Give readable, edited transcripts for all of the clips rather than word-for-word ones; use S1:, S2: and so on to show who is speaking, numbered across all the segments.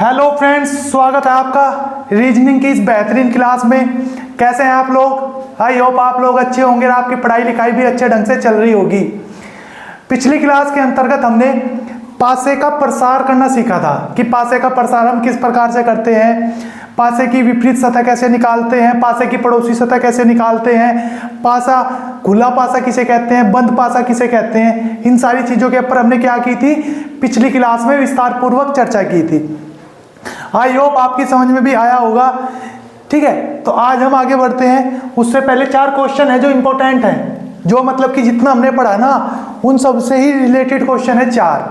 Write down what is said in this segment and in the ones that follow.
S1: Hello friends, स्वागत है आपका रीजनिंग की इस बेहतरीन क्लास में। कैसे हैं आप लोग? आई होप आप लोग अच्छे होंगे और आपकी पढ़ाई लिखाई भी अच्छे ढंग से चल रही होगी। पिछली क्लास के अंतर्गत हमने पासे का प्रसार करना सीखा था कि पासे का प्रसार हम किस प्रकार से करते हैं, पासे की विपरीत सतह कैसे निकालते हैं, पासे की पड़ोसी सतह कैसे निकालते हैं, पासा खुला पासा किसे कहते हैं, बंद पासा किसे कहते हैं। इन सारी चीज़ों के ऊपर हमने क्या की थी, पिछली क्लास में विस्तार पूर्वक चर्चा की थी। आई होप आपकी समझ में भी आया होगा। ठीक है, तो आज हम आगे बढ़ते हैं। उससे पहले 4 क्वेश्चन है जो इंपॉर्टेंट हैं, जो मतलब कि जितना हमने पढ़ा ना उन सब से ही रिलेटेड क्वेश्चन है 4।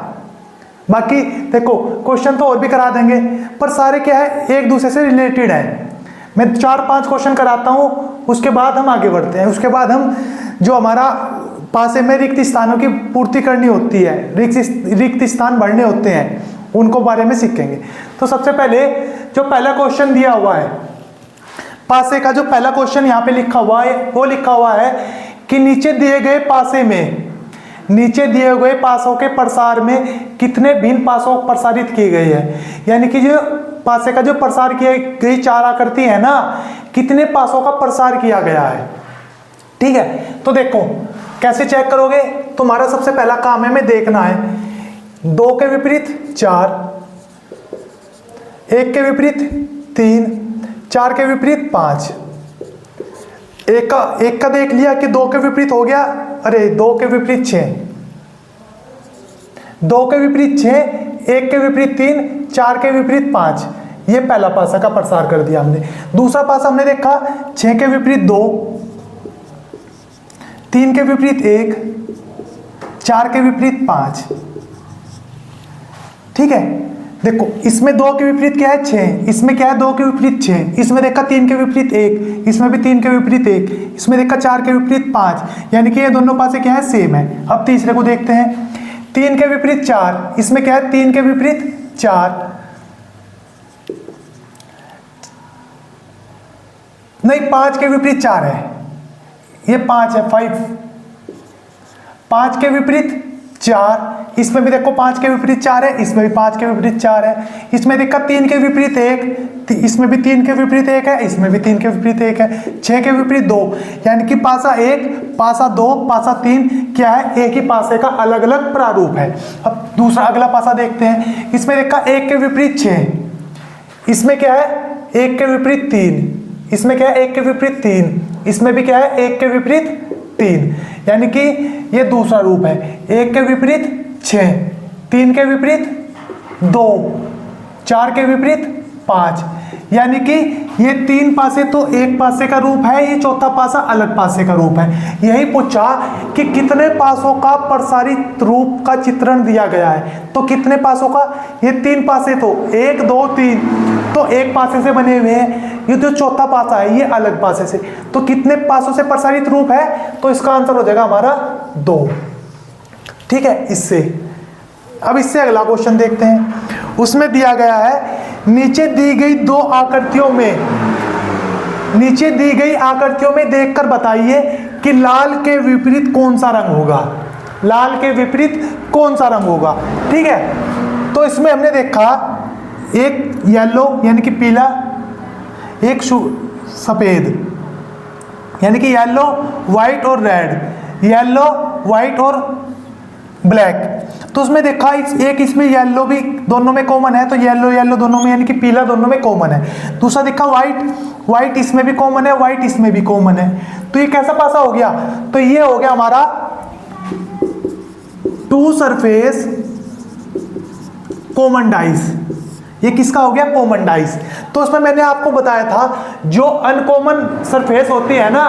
S1: बाकी देखो क्वेश्चन तो और भी करा देंगे, पर सारे क्या है, एक दूसरे से रिलेटेड है। मैं 4-5 क्वेश्चन कराता हूँ, उसके बाद हम आगे बढ़ते हैं। उसके बाद हम जो हमारा पासे में रिक्त स्थानों की पूर्ति करनी होती है, रिक्त स्थान भरने होते हैं, उनको बारे में सीखेंगे। तो सबसे पहले जो पहला क्वेश्चन दिया हुआ है पासे का, जो पहला क्वेश्चन यहाँ पे लिखा हुआ है वो लिखा हुआ है कि नीचे दिए गए पासे में, नीचे दिए गए पासों के प्रसार में कितने भिन्न पासों प्रसारित किए गए हैं। यानी कि जो पासे का जो प्रसार किया गई 4 आकृति है ना, कितने पासों का प्रसार किया गया है। ठीक है, तो देखो कैसे चेक करोगे। तुम्हारा सबसे पहला काम है, मैं देखना है 2 के विपरीत 4, 1 के विपरीत 3, 4 के विपरीत 5। एक का देख लिया कि 2 के विपरीत हो गया, अरे 2 के विपरीत 6, 2 के विपरीत 6, 1 के विपरीत 3, 4 के विपरीत 5। ये पहला पासा का प्रसार कर दिया हमने। दूसरा पासा हमने देखा 6 के विपरीत 2, 3 के विपरीत 1, 4 के विपरीत 5। ठीक है, देखो इसमें 2 के विपरीत क्या है 6, इसमें क्या है 2 के विपरीत 6, इसमें देखा 3 के विपरीत 1, इसमें भी 3 के विपरीत 1, इसमें देखा 4 के विपरीत 5। यानी कि ये दोनों पासे क्या है, सेम है। अब तीसरे को देखते हैं, 3 के विपरीत 4, इसमें क्या है 3 के विपरीत 4, नहीं 5 के विपरीत 4 है, ये 5 है 5, 5 के विपरीत 4, इसमें भी देखो 5 के विपरीत 4 है, इसमें भी 5 के विपरीत 4 है, इसमें देखा 3 के विपरीत 1, इसमें भी 3 के विपरीत 1 है, इसमें भी 3 के विपरीत 1 है, 6 के विपरीत 2। यानी कि पासा 1, पासा 2, पासा 3 क्या है, एक ही पासे का अलग अलग प्रारूप है। अब दूसरा अगला पासा देखते हैं। इसमें देखा 1 के विपरीत 6, इसमें क्या है 1 के विपरीत 3, इसमें क्या है 1 के विपरीत 3, इसमें भी क्या है 1 के विपरीत 3। यानी कि ये दूसरा रूप है, 1 के विपरीत 6, 3 के विपरीत 2, 4 के विपरीत 5। यानी कि ये 3 पासे तो एक पासे का रूप है, ये चौथा पासा अलग पासे का रूप है। यही पूछा कि कितने पासों का प्रसारित रूप का चित्रण दिया गया है। तो कितने पासों का, ये 3 पासे तो 1 2 3 तो एक पासे से बने हुए हैं, ये जो चौथा पासा है ये अलग पासे से। तो कितने पासों से प्रसारित रूप है, तो इसका आंसर हो जाएगा हमारा 2। ठीक है, इससे अब इससे अगला क्वेश्चन देखते हैं। उसमें दिया गया है नीचे दी गई 2 आकृतियों में, नीचे दी गई आकृतियों में देखकर बताइए कि लाल के विपरीत कौन सा रंग होगा, लाल के विपरीत कौन सा रंग होगा। ठीक है, तो इसमें हमने देखा एक येलो यानी कि पीला, एक सफेद यानी कि येलो व्हाइट और रेड, येलो व्हाइट और ब्लैक। तो उसमें देखा एक इसमें येलो भी दोनों में कॉमन है, तो येलो येलो दोनों में यानी कि पीला दोनों में कॉमन है। दूसरा देखा व्हाइट, व्हाइट इसमें भी कॉमन है, व्हाइट इसमें भी कॉमन है। तो ये कैसा पासा हो गया, तो ये हो गया हमारा 2 सरफेस कॉमन डाइस। ये किसका हो गया, कॉमन डाइस। तो उसमें मैंने आपको बताया था जो अनकॉमन सरफेस होती है ना,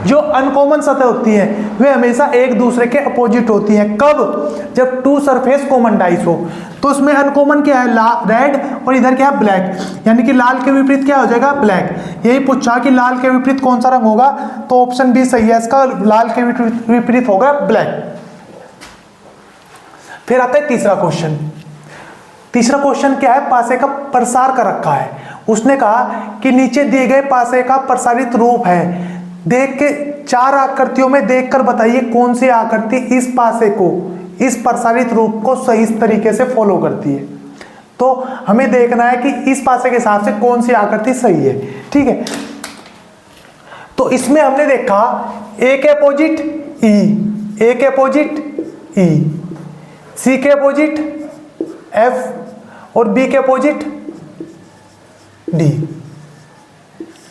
S1: जो अनकॉमन सतह होती है वे हमेशा एक दूसरे के अपोजिट होती हैं। कब, जब 2 सरफेस कॉमन डाइस हो। तो उसमें अनकॉमन क्या है, रेड, और इधर क्या है ब्लैक। यानी कि लाल के विपरीत क्या हो जाएगा, ब्लैक। यही पूछा कि लाल के विपरीत कौन सा रंग होगा, तो ऑप्शन बी सही है इसका, लाल के विपरीत होगा ब्लैक। फिर आता है तीसरा क्वेश्चन। तीसरा क्वेश्चन क्या है, पासे का प्रसार कर रखा है। उसने कहा कि नीचे दिए गए पासे का प्रसारित रूप है, देख के 4 आकृतियों में देखकर बताइए कौन सी आकृति इस पासे को, इस प्रसारित रूप को सही तरीके से फॉलो करती है। तो हमें देखना है कि इस पासे के हिसाब से कौन सी आकृति सही है। ठीक है, तो इसमें हमने देखा ए के अपोजिट ई, ए के अपोजिट ई, सी के अपोजिट एफ और बी के अपोजिट डी।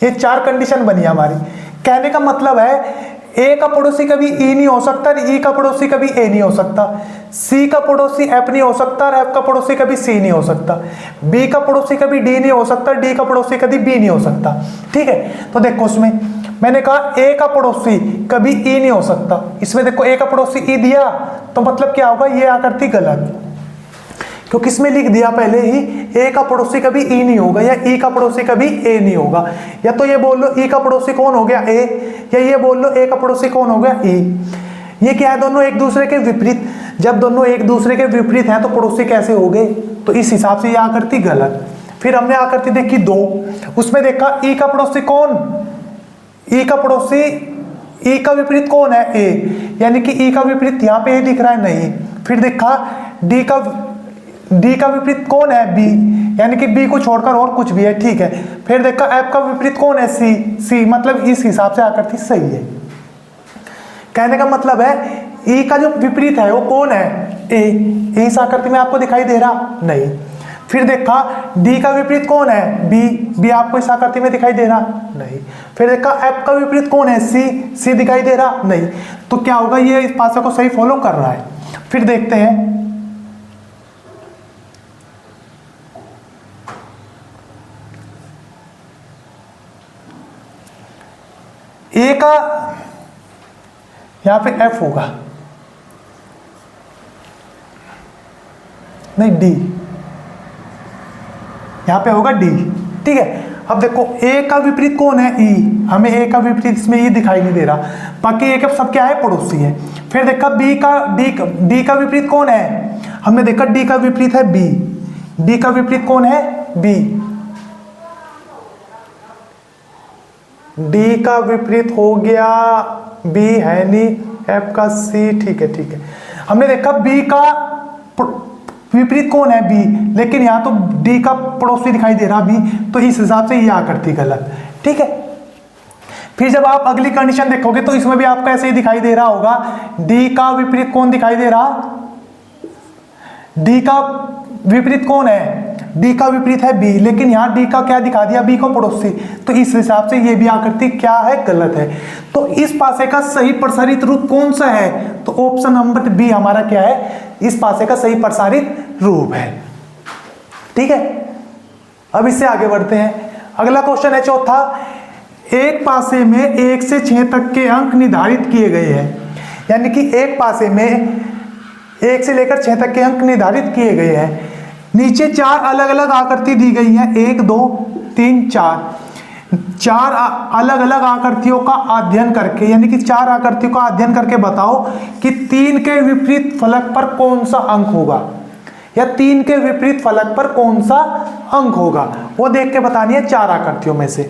S1: ये 4 कंडीशन बनी हमारी। कहने का मतलब है ए का पड़ोसी कभी ई नहीं हो सकता, ई का पड़ोसी कभी ए नहीं हो सकता, सी का पड़ोसी एफ नहीं हो सकता और एफ का पड़ोसी कभी सी नहीं हो सकता, बी का पड़ोसी कभी डी नहीं हो सकता, डी का पड़ोसी कभी बी नहीं हो सकता। ठीक है, तो देखो उसमें मैंने कहा ए का पड़ोसी कभी ई नहीं हो सकता, इसमें देखो ए का पड़ोसी ई दिया तो मतलब क्या होगा, ये आकृति गलत, क्योंकि इसमें लिख दिया पहले ही ए का पड़ोसी कभी ई नहीं होगा या ई का पड़ोसी कभी ए नहीं होगा। या तो ये बोल लो ई का पड़ोसी कौन हो गया ए, या ये बोल लो ए का पड़ोसी कौन हो गया ई। ये क्या है, दोनों एक दूसरे के विपरीत। जब दोनों एक दूसरे के विपरीत हैं तो पड़ोसी कैसे हो गए, तो इस हिसाब से ये आकृति गलत। फिर हमने आकृति देखी 2, उसमें देखा ई का पड़ोसी कौन, ई का पड़ोसी, ई का विपरीत कौन है ए, यानी कि ई का विपरीत यहाँ पे ए दिख रहा है नहीं। फिर देखा डी का विपरीत कौन है बी, यानी कि बी को छोड़कर और कुछ भी है। ठीक है, फिर देखा एफ का विपरीत कौन है सी, सी मतलब इस हिसाब से आकृति सही है। कहने का मतलब है ई का जो विपरीत है वो कौन है ए, इस आकृति में आपको दिखाई दे रहा नहीं। फिर देखा डी का विपरीत कौन है बी, बी आपको इस आकृति में दिखाई दे रहा नहीं। फिर देखा एफ का विपरीत कौन है सी, सी दिखाई दे रहा नहीं। तो क्या होगा, ये इस पासे को सही फॉलो कर रहा है। फिर देखते हैं ए का, यहां पे एफ होगा नहीं डी, यहां पे होगा डी। ठीक है, अब देखो ए का विपरीत कौन है ई, हमें ए का विपरीत इसमें ई दिखाई नहीं दे रहा, बाकी ए के सब क्या है पड़ोसी है। फिर देखा बी का डी का विपरीत कौन है, हमने देखा डी का विपरीत है बी, डी का विपरीत कौन है बी, डी का विपरीत हो गया बी है नहीं, एफ का सी। ठीक है, ठीक है, हमने देखा बी का विपरीत कौन है बी, लेकिन यहां तो डी का पड़ोसी दिखाई दे रहा बी, तो इस हिसाब से ये आकृति गलत। ठीक है, फिर जब आप अगली कंडीशन देखोगे तो इसमें भी आपको ऐसे ही दिखाई दे रहा होगा, डी का विपरीत कौन दिखाई दे रहा, डी का विपरीत कौन है, डी का विपरीत है बी, लेकिन यहाँ डी का क्या दिखा दिया, बी को पड़ोसी, तो इस हिसाब से ये भी आकृति क्या है गलत है। तो इस पासे का सही प्रसारित रूप कौन सा है, तो ऑप्शन नंबर बी हमारा क्या है, इस पासे का सही प्रसारित रूप है। ठीक है, अब इससे आगे बढ़ते हैं। अगला क्वेश्चन है चौथा, एक पासे में 1 से 6 तक के अंक निर्धारित किए गए हैं, यानी कि एक पासे में 1 से लेकर 6 तक के अंक निर्धारित किए गए हैं। नीचे 4 अलग अलग आकृति दी गई है, 1 2 3 4 अलग अलग आकृतियों का अध्ययन करके, यानी कि 4 आकृतियों का अध्ययन करके बताओ कि 3 के विपरीत फलक पर कौन सा अंक होगा, या 3 के विपरीत फलक पर कौन सा अंक होगा, वो देख के बतानी है 4 आकृतियों में से।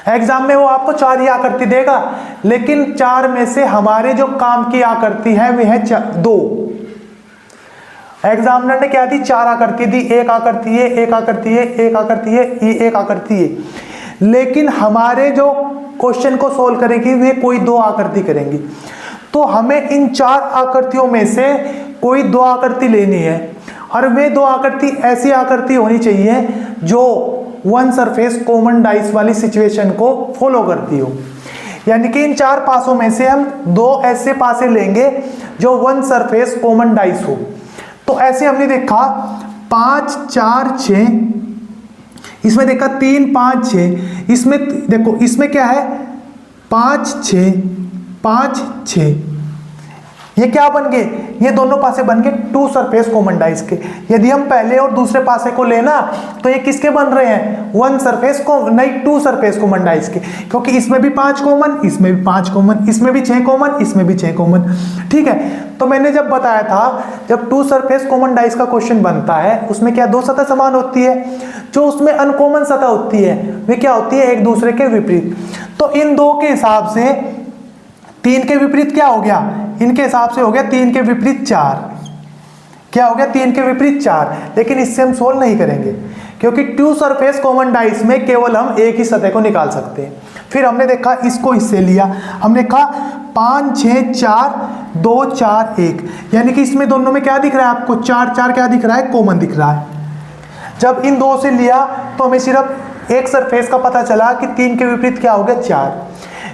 S1: एग्जाम में वो आपको 4 ही आकृति देगा, लेकिन 4 में से हमारे जो काम की आकृति है वह है 2। एग्जामिनर ने क्या दी, 4 आकृति दी, एक आकृति है, एक आकृति है, एक आकृति है, एक आकृति है, लेकिन हमारे जो क्वेश्चन को सोल्व करेगी वे कोई 2 आकृति करेंगी। तो हमें इन 4 आकृतियों में से कोई 2 आकृति लेनी है, और वे 2 आकृति ऐसी आकृति होनी चाहिए जो वन सरफेस कॉमन डाइस वाली सिचुएशन को फॉलो करती हो। यानी कि इन 4 पासों में से हम 2 ऐसे पासे लेंगे जो वन सरफेस कॉमन डाइस हो। तो ऐसे हमने देखा 5 4 6, इसमें देखा 3 5 6, इसमें देखो इसमें क्या है 5 6 5 6, ये क्या बन गए, ये दोनों पासे बन गए 2 सरफेस कॉमन डाइस के। यदि हम पहले और दूसरे पासे को लेना तो ये किसके बन रहे हैं, 1 सरफेस को नहीं 2 सरफेस कॉमन डाइस के, क्योंकि इसमें भी 5 कॉमन, इसमें भी 5 कॉमन, इसमें भी 6 कॉमन, इसमें भी 6 कॉमन। ठीक है, तो मैंने जब बताया था जब 2 सरफेस कॉमन डाइस का क्वेश्चन बनता है उसमें क्या 2 सतह समान होती है, जो उसमें अनकॉमन सतह होती है वे क्या होती है, एक दूसरे के विपरीत। तो इन 2 के हिसाब से 3 के विपरीत क्या हो गया, इनके हिसाब से हो गया 3 के विपरीत 4, क्या हो गया 3 के विपरीत 4, लेकिन इससे हम सोल्व नहीं करेंगे क्योंकि टू सरफेस कॉमन डाइस में केवल हम एक ही सतह को निकाल सकते हैं। फिर हमने देखा इसको इससे लिया, हमने कहा 5 6 4 2 4 1, यानी कि इसमें दोनों में क्या दिख रहा है आपको 4 4 क्या दिख रहा है, कॉमन दिख रहा है। जब इन दो से लिया तो हमें सिर्फ एक सरफेस का पता चला कि 3 के विपरीत क्या हो गया 4,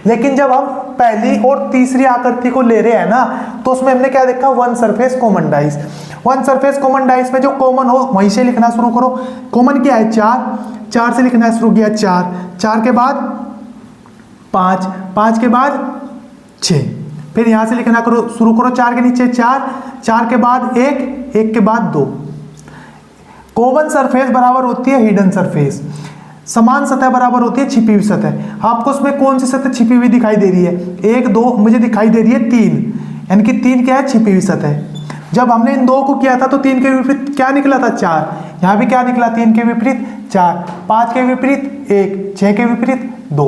S1: लेकिन जब हम पहली और तीसरी आकृति को ले रहे हैं ना तो उसमें हमने क्या देखा, 1 surface common dice. 1 surface common dice में जो कॉमन हो वहीं से लिखना शुरू करो। कॉमन क्या है 4, 4 से लिखना शुरू किया 4, 4 के बाद 5, 5 के बाद 6, फिर यहाँ से लिखना करो शुरू करो 4 के नीचे 4, 4 के बाद 1, 1 के बाद 2। कॉमन सरफेस बराबर होती है हिडन सरफेस, समान सतह बराबर होती है छिपी हुई सतह। आपको उसमें कौन सी सतह छिपी हुई दिखाई दे रही है, 1 2, मुझे दिखाई दे रही है 3, यानी कि 3 क्या है, छिपी हुई सतह। जब हमने इन दो को किया था तो 3 के विपरीत क्या निकला था 4, यहाँ भी क्या निकला 3 के विपरीत 4, 5 के विपरीत 1, 6 के विपरीत 2।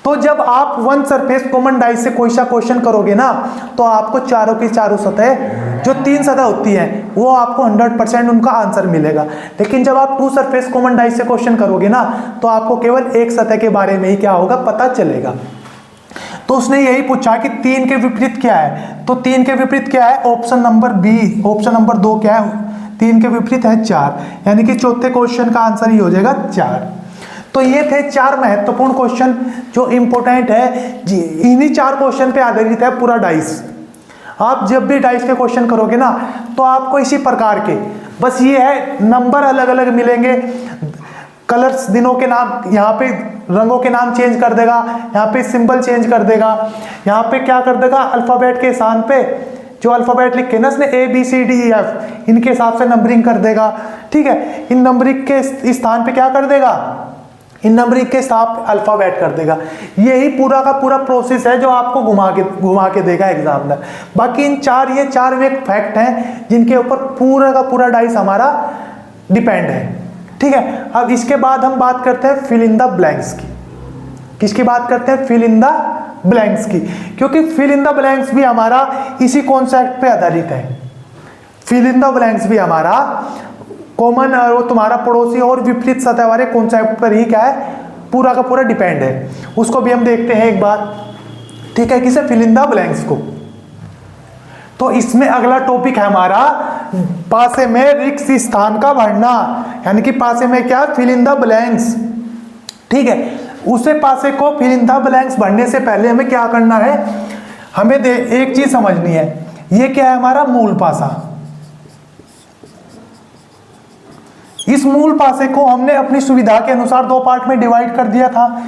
S1: तो जब आप 1 सरफेस कॉमन डाइस से कोई सा क्वेश्चन करोगे ना तो आपको चारों की चारों सतह, जो 3 सतह होती है वो आपको 100% उनका आंसर मिलेगा। लेकिन जब आप 2 सरफेस कॉमन डाइस से क्वेश्चन करोगे ना तो आपको केवल एक सतह के बारे में ही क्या होगा, पता चलेगा। तो उसने यही पूछा कि 3 के विपरीत क्या है, तो 3 के विपरीत क्या है, option number B, option number 2 क्या है, 3 के विपरीत है 4, यानी कि चौथे क्वेश्चन का आंसर ही हो जाएगा 4। तो ये थे 4 महत्वपूर्ण क्वेश्चन जो इंपॉर्टेंट है जी, इन्हीं 4 क्वेश्चन पे आधारित है पूरा डाइस। आप जब भी डाइस के क्वेश्चन करोगे ना तो आपको इसी प्रकार के, बस ये है नंबर अलग अलग मिलेंगे, कलर्स दिनों के नाम, यहाँ पे रंगों के नाम चेंज कर देगा, यहाँ पे सिंबल चेंज कर देगा, यहाँ पे क्या कर देगा अल्फाबेट के स्थान पे जो अल्फाबेट लिखे ना इसने ABCDEF, इनके हिसाब से नंबरिंग कर देगा। ठीक है, इन नंबरिंग के स्थान पे क्या कर देगा, इन नंबरिंग के साथ अल्फाबेट कर देगा। यही पूरा का पूरा प्रोसेस है जो आपको घुमा के देगा एग्जामिनर। बाकी इन ये चार वे फैक्ट हैं जिनके ऊपर पूरा का पूरा डाइस हमारा डिपेंड है। ठीक है, अब इसके बाद हम बात करते हैं फिल इन द ब्लैंक्स की। किसकी बात करते हैं, फिल इन द ब्लैंक्स की, क्योंकि फिल इन द ब्लैंक्स भी हमारा इसी कॉन्सेप्ट पे आधारित है। फिल इन द ब्लैंक्स भी हमारा कॉमन और वो तुम्हारा पड़ोसी और विपरीत सतह वाले कॉन्सेप्ट पर ही क्या है, पूरा का पूरा डिपेंड है। उसको भी हम देखते हैं एक बार। ठीक है, किसे, फिल इन द ब्लैंक्स को। तो इसमें अगला टॉपिक है हमारा पासे में रिक्त स्थान का भरना, यानी कि पासे में क्या, फिल इन द ब्लैंक्स। ठीक है, उसे पासे को फिल इन द ब्लैंक्स भरने से पहले हमें क्या करना है, हमें एक चीज समझनी है। ये क्या है, हमारा मूल पासा। इस मूल पासे को हमने अपनी सुविधा के अनुसार 2 पार्ट में डिवाइड कर दिया था।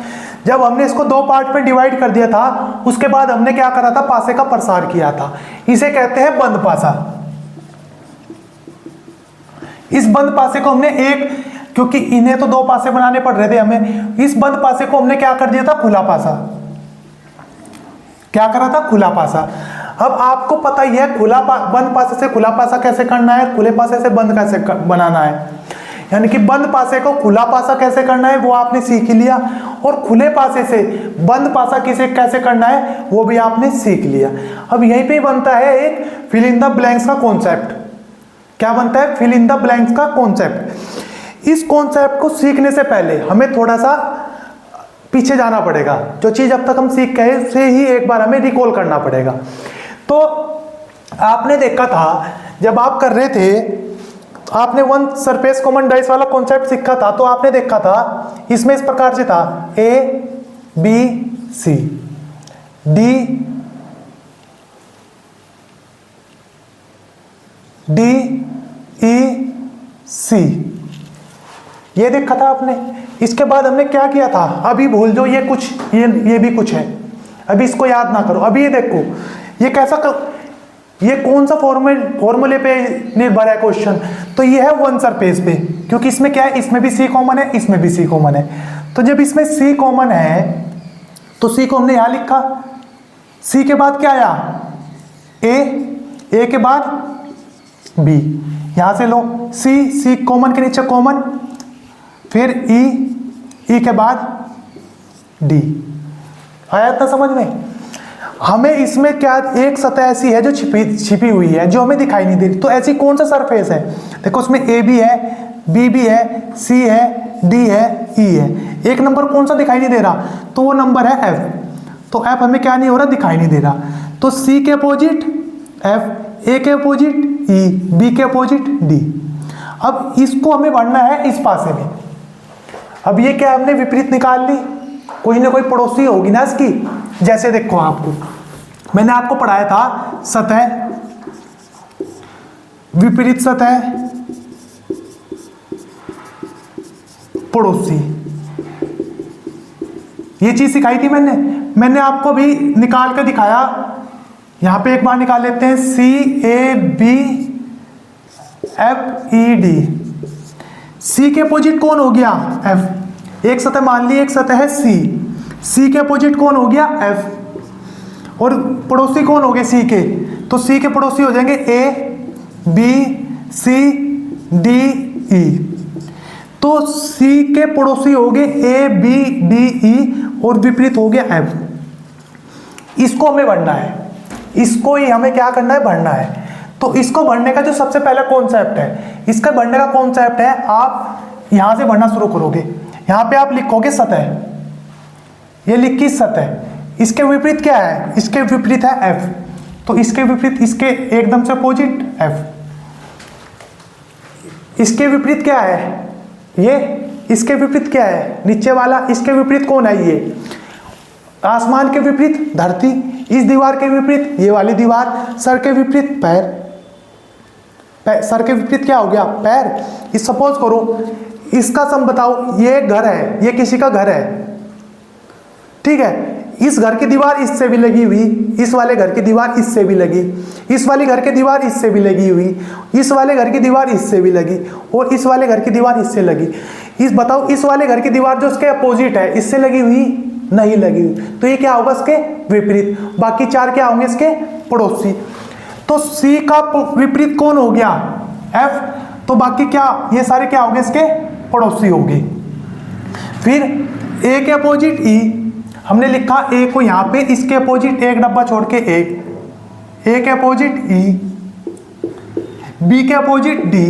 S1: जब हमने इसको 2 पार्ट में डिवाइड कर दिया था उसके बाद हमने क्या करा था, पासे का प्रसार किया था। इसे कहते हैं बंद पासा। इस बंद पासे को हमने क्योंकि इन्हें तो 2 पासे बनाने पड़ रहे थे हमें, इस बंद पासे को हमने क्या कर दिया था, खुला पासा। क्या करा था, खुला पासा। अब आपको पता ही है बंद पासे से खुला पासा कैसे करना है, खुले पासे से बंद कैसे बनाना है। यानी कि बंद पासे को खुला पासा कैसे करना है वो आपने सीख लिया, और खुले पासे से बंद पासा कैसे करना है वो भी आपने सीख लिया। अब यहीं पे बनता है एक फिल इन द ब्लैंक्स का कॉन्सेप्ट। क्या बनता है, फिल इन द ब्लैंक्स का कॉन्सेप्ट। इस कॉन्सेप्ट को सीखने से पहले हमें थोड़ा सा पीछे जाना पड़ेगा। जो चीज अब तक हम सीख गए उसे ही एक बार हमें रिकॉल करना पड़ेगा। तो आपने देखा था जब आप कर रहे थे, आपने 1 सरफेस कॉमन डाइस वाला कॉन्सेप्ट सीखा था, तो आपने देखा था इसमें इस प्रकार से था ABC DEC, ये देखा था आपने। इसके बाद हमने क्या किया था, अभी भूल जो ये भी कुछ है, अभी इसको याद ना करो। अभी ये देखो ये ये कौन सा फॉर्मूले पे निर्भर है क्वेश्चन, तो ये है 1 सरफेस पे, क्योंकि इसमें क्या है, इसमें भी C कॉमन है, इसमें भी C कॉमन है। तो जब इसमें C कॉमन है तो C को हमने यहां लिखा, C के बाद क्या आया, A के बाद B, यहां से लो C कॉमन के नीचे कॉमन, फिर E के बाद D। आया था समझ में। हमें इसमें क्या एक सतह ऐसी है जो छिपी हुई है, जो हमें दिखाई नहीं दे रही। तो ऐसी कौन सा सरफेस है? देखो उसमें ए भी है, बी भी है, सी है, डी है, ई है। एक नंबर कौन सा दिखाई नहीं दे रहा? तो वो नंबर है एफ। तो एफ हमें क्या नहीं हो रहा? दिखाई नहीं दे रहा। तो सी के अपोजिट एफ, ए के अपोजिट ई, बी के अपोजिट डी। अब इसको हमें बढ़ना है इस पासे में। अब ये क्या हमने विपरीत निकाल ली, कोई ना कोई पड़ोसी होगी ना इसकी। जैसे देखो आपको मैंने आपको पढ़ाया था सतह, विपरीत सतह, पड़ोसी, ये चीज सिखाई थी मैंने आपको भी निकाल के दिखाया। यहां पे एक बार निकाल लेते हैं, C A B F E D. C के अपोजिट कौन हो गया? एफ। एक सतह मान ली, एक सतह है सी, सी के अपोजिट कौन हो गया? एफ। और पड़ोसी कौन हो गए? सी के। तो सी के पड़ोसी हो जाएंगे ए बी सी डी ई। तो सी के पड़ोसी हो गए ए बी डी ई और विपरीत हो गया एफ। इसको हमें बढ़ना है, इसको ही हमें क्या करना है? बढ़ना है। तो इसको बढ़ने का जो सबसे पहला कॉन्सेप्ट है, इसका बढ़ने का कॉन्सेप्ट है, आप यहां से बढ़ना शुरू करोगे। यहां पे आप लिखोगे सतह, ये लिखी सतह, इसके विपरीत क्या है? इसके विपरीत है एफ। तो इसके विपरीत, इसके एकदम से अपोजिट एफ। इसके विपरीत क्या है? ये। इसके विपरीत क्या है? नीचे वाला। इसके विपरीत कौन है? ये। आसमान के विपरीत धरती, इस दीवार के विपरीत ये वाली दीवार, सर के विपरीत पैर, सर के विपरीत क्या हो गया? पैर। इस सपोज करो इसका सम बताओ, ये घर है, ये किसी का घर है, ठीक है। इस घर की दीवार इससे भी लगी हुई, इस वाले घर की दीवार इससे भी लगी, इस वाले घर की दीवार इससे भी लगी हुई, इस वाले घर की दीवार इससे भी लगी, और इस वाले घर की दीवार इससे लगी। इस बताओ इस वाले घर की दीवार जो उसके अपोजिट है, इससे लगी हुई? नहीं लगी हुई। तो ये क्या होगा? इसके विपरीत। बाकी चार क्या होंगे? इसके पड़ोसी। तो सी का विपरीत कौन हो गया? एफ। तो बाकी क्या? ये सारे क्या होंगे? इसके पड़ोसी होंगे। फिर ए के अपोजिट ई, हमने लिखा ए को यहां पे, इसके अपोजिट एक डब्बा छोड़ के एक, ए के अपोजिट ई, बी के अपोजिट डी,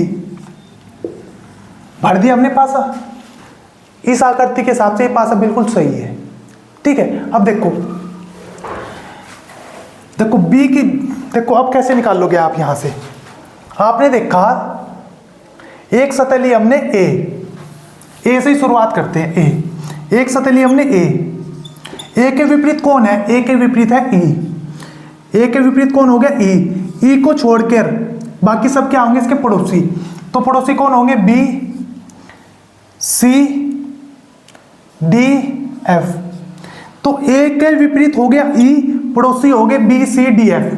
S1: भर दिया हमने पासा। इस आकृति के हिसाब से ये पासा बिल्कुल सही है, ठीक है। अब देखो देखो बी की, देखो अब कैसे निकाल लोगे आप? यहां से आपने देखा एक सतह ली हमने ए से ही शुरुआत करते हैं। ए, एक सतह ली हमने ए के विपरीत कौन है? ए के विपरीत है ई, ए के विपरीत कौन हो गया? ई को छोड़कर बाकी सब क्या होंगे? इसके पड़ोसी। तो पड़ोसी कौन होंगे? B C D F. तो ए के विपरीत हो गया ई, पड़ोसी हो गए बी सी डी एफ।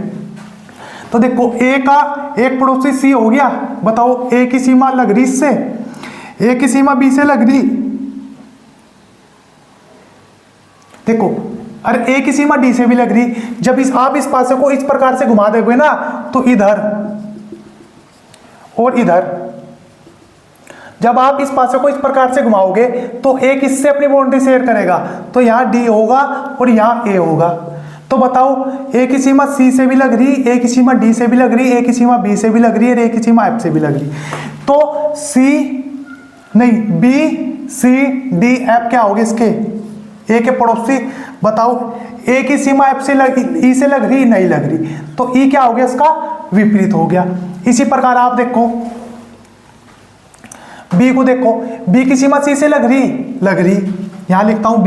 S1: तो देखो ए का एक पड़ोसी सी हो गया, बताओ ए की सीमा लग रही इससे, ए की सीमा बी से लग रही, देखो, अरे ए की सीमा डी से भी लग रही। जब आप इस पासे को इस प्रकार से घुमा दोगे ना, तो इधर और इधर, जब आप इस पासे को इस प्रकार से घुमाओगे तो एक इससे अपनी बाउंड्री शेयर करेगा, तो यहाँ डी होगा और यहाँ ए होगा। तो बताओ ए की सीमा सी से भी लग रही, ए की सीमा डी से भी लग रही, ए की सीमा बी से भी लग रही है, ए की सीमा एफ से भी लग रही। तो बी सी डी एफ क्या होगे? इसके ए के पड़ोसी। बताओ ए की सीमा एफ से ई से लग रही, नहीं लग रही, तो ई क्या हो गया? इसका विपरीत हो गया। इसी प्रकार आप देखो बी को, देखो बी की सीमा सी से लग रही, यहां लिखता हूं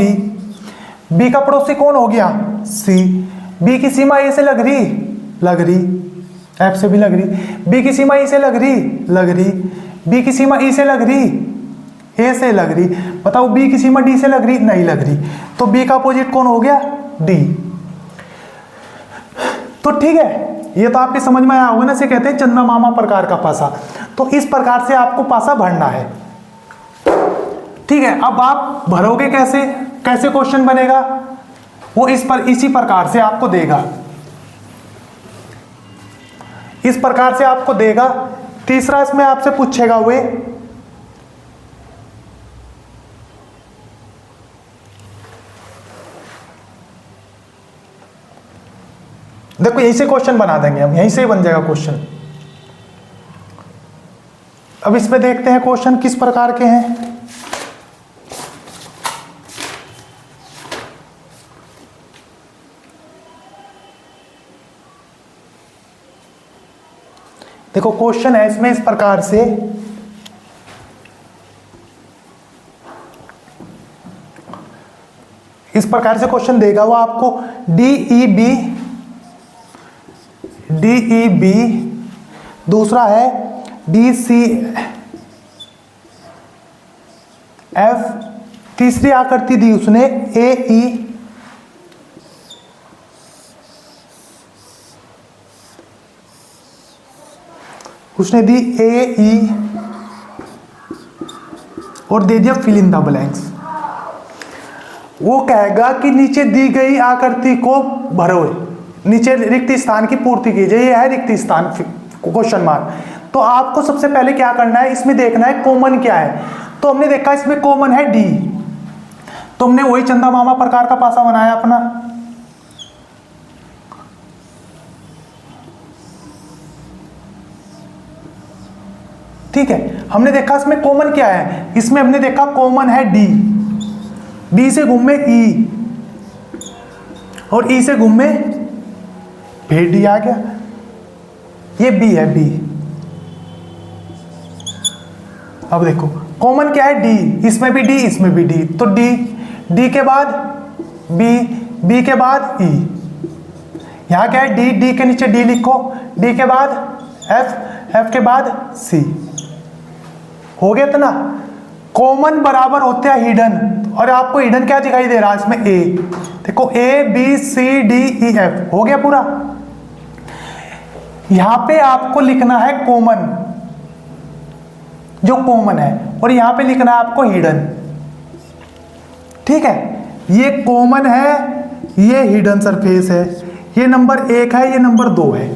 S1: बी का पड़ोसी कौन हो गया? सी। बी की सीमा ए से लग रही, एफ से भी लग रही, बी की सीमा ई से लग रही, बी की सीमा ई से लग रही, ए से लग रही। बताओ बी की सीमा डी से लग रही, नहीं लग रही, तो बी का अपोजिट कौन हो गया? डी। तो ठीक है, ये तो आपके समझ में आया होगा ना, इसे कहते हैं चंदा मामा प्रकार का पासा। तो इस प्रकार से आपको पासा भरना है, ठीक है। अब आप भरोगे कैसे? कैसे क्वेश्चन बनेगा? वो इसी प्रकार से आपको देगा, इस प्रकार से आपको देगा। तीसरा इसमें आपसे पूछेगा वे देखो यहीं से क्वेश्चन बना देंगे हम, यहीं से ही बन जाएगा क्वेश्चन। अब इसमें देखते हैं क्वेश्चन किस प्रकार के हैं। देखो क्वेश्चन है इसमें इस प्रकार से, इस प्रकार से क्वेश्चन देगा वो आपको, DEB, दूसरा है DCF, तीसरी आकृति दी उसने AE, उसने दी AE और दे दिया फिल इन द ब्लैंक्स। वो कहेगा कि नीचे दी गई आकृति को भरो, नीचे रिक्त स्थान की पूर्ति कीजिए, ये है रिक्त स्थान क्वेश्चन मार्क। तो आपको सबसे पहले क्या करना है, इसमें देखना है कॉमन क्या है। तो हमने देखा इसमें कॉमन है डी, तो हमने वही चंदा मामा प्रकार का पासा बनाया अपना। ठीक है, हमने देखा इसमें कॉमन क्या है, इसमें हमने देखा कॉमन है डी, डी से घूमे ई और ई से घूमे फिर डी आ गया, ये बी है बी। अब देखो कॉमन क्या है डी, इसमें भी डी इसमें भी डी, तो डी, डी के बाद बी, बी के बाद ई, यहां क्या है डी, डी के नीचे डी लिखो, डी के बाद एफ, एफ के बाद सी, हो गया इतना। कॉमन बराबर होते हैं हिडन, और आपको हिडन क्या दिखाई दे रहा है इसमें ए, देखो A B C D E F, हो गया पूरा। यहां पे आपको लिखना है कॉमन, जो कॉमन है, और यहां पे लिखना है आपको हिडन। ठीक है, ये कॉमन है, ये हिडन सरफेस है, ये नंबर 1 है, ये नंबर 2 है।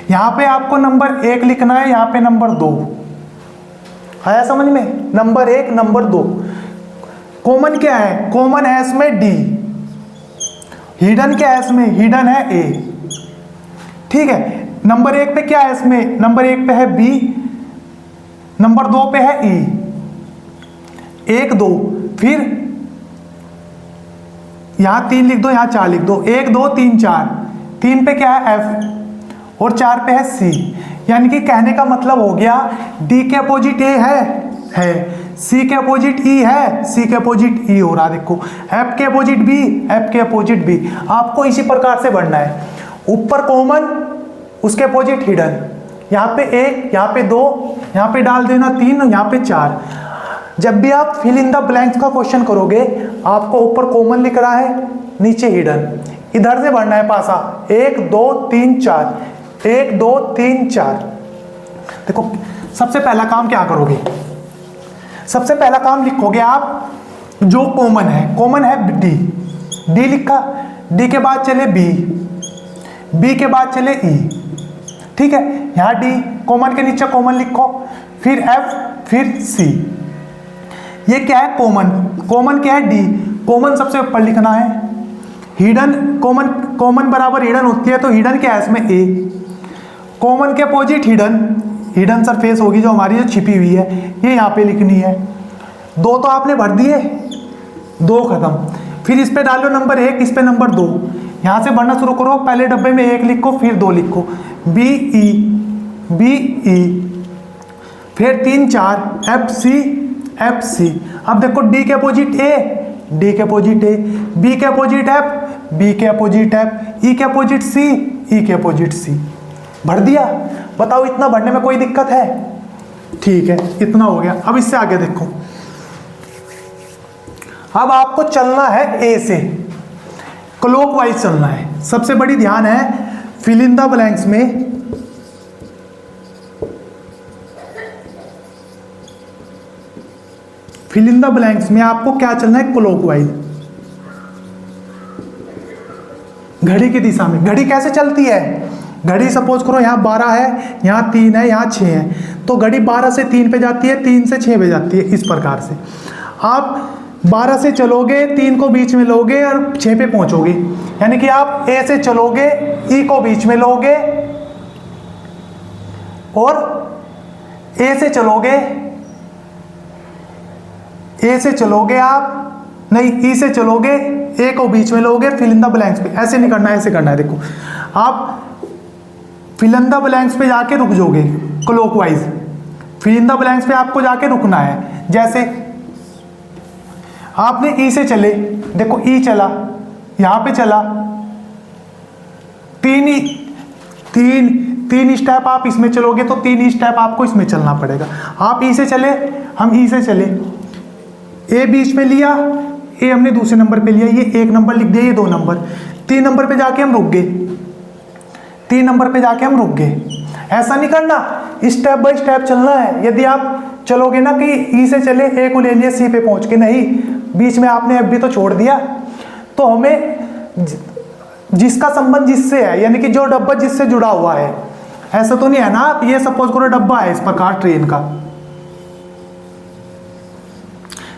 S1: यहां पे आपको नंबर 1 लिखना है, यहां पे नंबर 2, आया समझ में, नंबर 1 नंबर 2। कॉमन क्या है, कॉमन है इसमें डी, हिडन क्या है इसमें, हिडन है ए। ठीक है, नंबर 1 पे क्या है इसमें, नंबर 1 पे है बी, नंबर 2 पे है ई, 1 2, फिर यहां 3 लिख दो, यहां 4 लिख दो, 1 2 3 4, 3 पे क्या है एफ और 4 पे है सी। यानी कि कहने का मतलब हो गया डी के अपोजिट ए है, सी के अपोजिट ई है, सी के अपोजिट ई हो रहा, देखो एफ के अपोजिट बी, एफ के अपोजिट बी। आपको इसी प्रकार से बढ़ना है, ऊपर कॉमन, उसके अपोजिट हिडन, यहाँ पे 1, यहाँ पे 2, यहाँ पे डाल देना 3, यहाँ पे 4। जब भी आप फिल इन द ब्लैंक्स का क्वेश्चन करोगे, आपको ऊपर कॉमन लिख रहा है, नीचे हिडन, इधर से बढ़ना है पासा, 1 2 3 4, 1 2 3 4। देखो सबसे पहला काम क्या करोगे, सबसे पहला काम लिखोगे आप जो कॉमन है, कॉमन है डी, डी लिखा, डी के बाद चले बी, बी के बाद चले ई। ठीक है, यहां डी, कॉमन के नीचे कॉमन लिखो, फिर एफ, फिर सी। ये क्या है कॉमन, कॉमन क्या है डी, कॉमन सबसे ऊपर लिखना है। हिडन, कॉमन, कॉमन बराबर हिडन होती है, तो हिडन क्या है इसमें ए, कॉमन के अपोजिट हिडन, हिडन सरफेस होगी जो हमारी जो छिपी हुई है, ये यहाँ पे लिखनी है। 2 तो आपने भर दिए, 2 खत्म, फिर इस पे डालो नंबर 1, इस पे नंबर 2, यहाँ से भरना शुरू करो, पहले डब्बे में 1 लिखो, फिर 2 लिखो, बी ई, बी ई, फिर 3 4, एफ सी, एफ सी। अब देखो डी के अपोजिट ए, डी के अपोजिट ए, बी के अपोजिट एफ, बी के अपोजिट एफ, ई के अपोजिट सी, ई के अपोजिट सी। भर दिया, बताओ इतना भरने में कोई दिक्कत है? ठीक है, इतना हो गया। अब इससे आगे देखो, अब आपको चलना है ए से, क्लॉकवाइज चलना है। सबसे बड़ी ध्यान है फिल इन द ब्लैंक्स में, फिल इन द ब्लैंक्स में आपको क्या चलना है, क्लॉकवाइज, घड़ी की दिशा में। घड़ी कैसे चलती है, घड़ी सपोज करो यहाँ 12 है, यहाँ 3 है, यहाँ 6 है, तो घड़ी 12 से 3 पे जाती है, 3 से 6 पे जाती है, इस प्रकार से। आप 12 से चलोगे, 3 को बीच में लोगे और 6 पे पहुंचोगे। यानी कि आप ए से चलोगे, ई को बीच में लोगे और ए से चलोगे, ए से चलोगे आप नहीं, ई से चलोगे, ए को बीच में लोगे, फिल इन द ब्लैंक्स पे। ऐसे नहीं करना है, ऐसे करना है। देखो आप फिल इन द ब्लैंक्स पे जाके रुक जाओगे clockwise. Fill in the blanks पे आपको जाके रुकना है। जैसे आपने ई से चले, देखो ई चला, यहां पे चला, तीन स्टेप आप इसमें चलोगे तो 3 स्टेप आपको इसमें चलना पड़ेगा। आप ई से चले, हम ई से चले, ए बीच में लिया, ए हमने दूसरे नंबर पे लिया, ये 1 नंबर लिख दिया, ये 2 नंबर, 3 नंबर पे जाके हम रुक गए, 3 नंबर पे जाके हम रुक गए। ऐसा नहीं करना, स्टेप बाय स्टेप चलना है। यदि आप चलोगे ना कि ई से चले, ए को ले लिया, सी पे पहुंच के, नहीं, बीच में आपने एफ भी तो छोड़ दिया। तो हमें जिसका संबंध जिससे है, यानी कि जो डब्बा जिससे जुड़ा हुआ है, ऐसा तो नहीं है ना आप ये सपोज करो डब्बा है इस प्रकार ट्रेन का,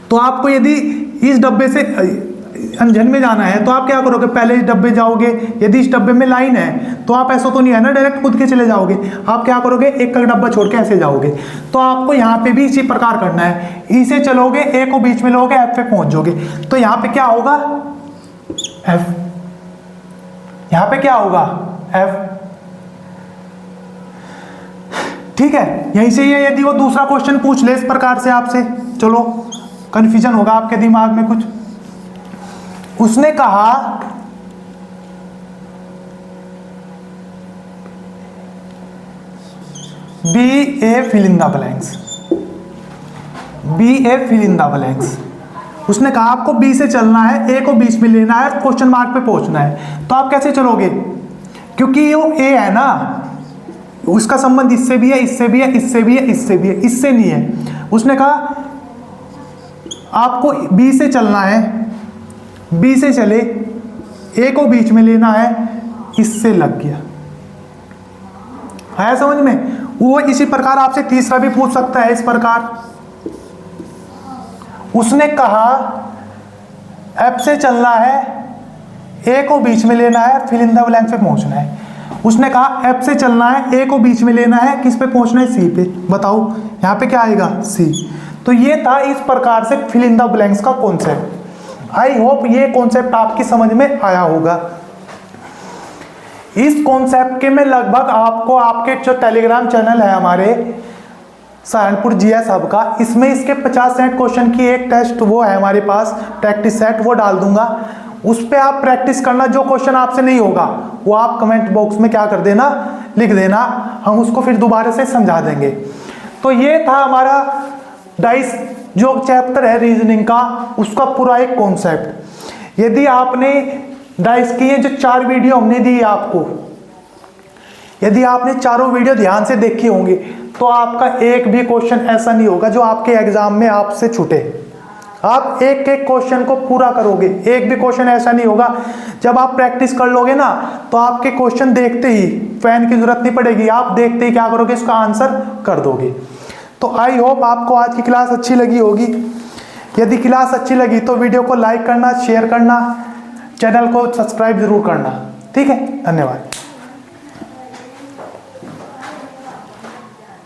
S1: तो आपको यदि इस डब्बे से अंजन में जाना है तो आप क्या करोगे, पहले इस डब्बे जाओगे। यदि इस डब्बे में लाइन है तो आप ऐसा तो नहीं है ना डायरेक्ट कूद के चले जाओगे, आप क्या करोगे, एक का डब्बा छोड़ के ऐसे जाओगे। तो आपको यहाँ पे भी इसी प्रकार करना है। ई से चलोगे, ए को बीच में लोगे, एफ पे पहुंच जाओगे। तो यहाँ पे क्या होगा, एफ, यहाँ पे क्या होगा, एफ। ठीक है, यहीं से ये यदि वो दूसरा क्वेश्चन पूछ ले इस प्रकार से आपसे, चलो कंफ्यूजन होगा आपके दिमाग में कुछ। उसने कहा B A fill in the blanks, B A fill in the blanks. उसने कहा आपको बी से चलना है, ए को बीच में लेना है, क्वेश्चन मार्क पे पहुंचना है। तो आप कैसे चलोगे, क्योंकि वो ए है ना, उसका संबंध इससे भी है, इससे भी है, इससे भी है, इससे भी है, इससे नहीं है। उसने कहा आपको बी से चलना है, बी से चले, ए को बीच में लेना है, इससे लग गया। आया समझ में। वो इसी प्रकार आपसे तीसरा भी पूछ सकता है इस प्रकार। उसने कहा एफ से चलना है, ए को बीच में लेना है, फिल इन द ब्लैंक पे पहुंचना है। उसने कहा एफ से चलना है, ए को बीच में लेना है, किस पे पहुंचना है, सी पे। बताओ यहां पे क्या आएगा, सी। तो ये था इस प्रकार से फिल इन द ब्लैंक्स का कॉन्सेप्ट। आई होप ये कॉन्सेप्ट आपकी समझ में आया होगा। इस कॉन्सेप्ट के में लगभग आपको आपके जो टेलीग्राम चैनल है हमारे सहारनपुर जीएस हब का, इसमें इसके 50 सेट क्वेश्चन की एक टेस्ट वो है हमारे पास, प्रैक्टिस सेट, वो डाल दूंगा। उस पर आप प्रैक्टिस करना। जो क्वेश्चन आपसे नहीं होगा वो आप कमेंट बॉक्स में क्या कर देना, लिख देना, हम उसको फिर दोबारा से समझा देंगे। तो ये था हमारा डाइस जो चैप्टर है रीजनिंग का, उसका पूरा एक कॉन्सेप्ट। यदि आपने डाइस की ये जो 4 वीडियो हमने दी आपको, यदि आपने चारों वीडियो ध्यान से देखी होंगी तो आपका एक भी क्वेश्चन ऐसा नहीं होगा जो आपके एग्जाम में आपसे छूटे। आप एक एक क्वेश्चन को पूरा करोगे, एक भी क्वेश्चन ऐसा नहीं होगा। जब आप प्रैक्टिस कर लोगे ना तो आपके क्वेश्चन देखते ही पेन की जरूरत नहीं पड़ेगी, आप देखते ही क्या करोगे, इसका आंसर कर दोगे। तो आई होप आपको आज की क्लास अच्छी लगी होगी। यदि क्लास अच्छी लगी तो वीडियो को लाइक करना, शेयर करना, चैनल को सब्सक्राइब जरूर करना। ठीक है, धन्यवाद।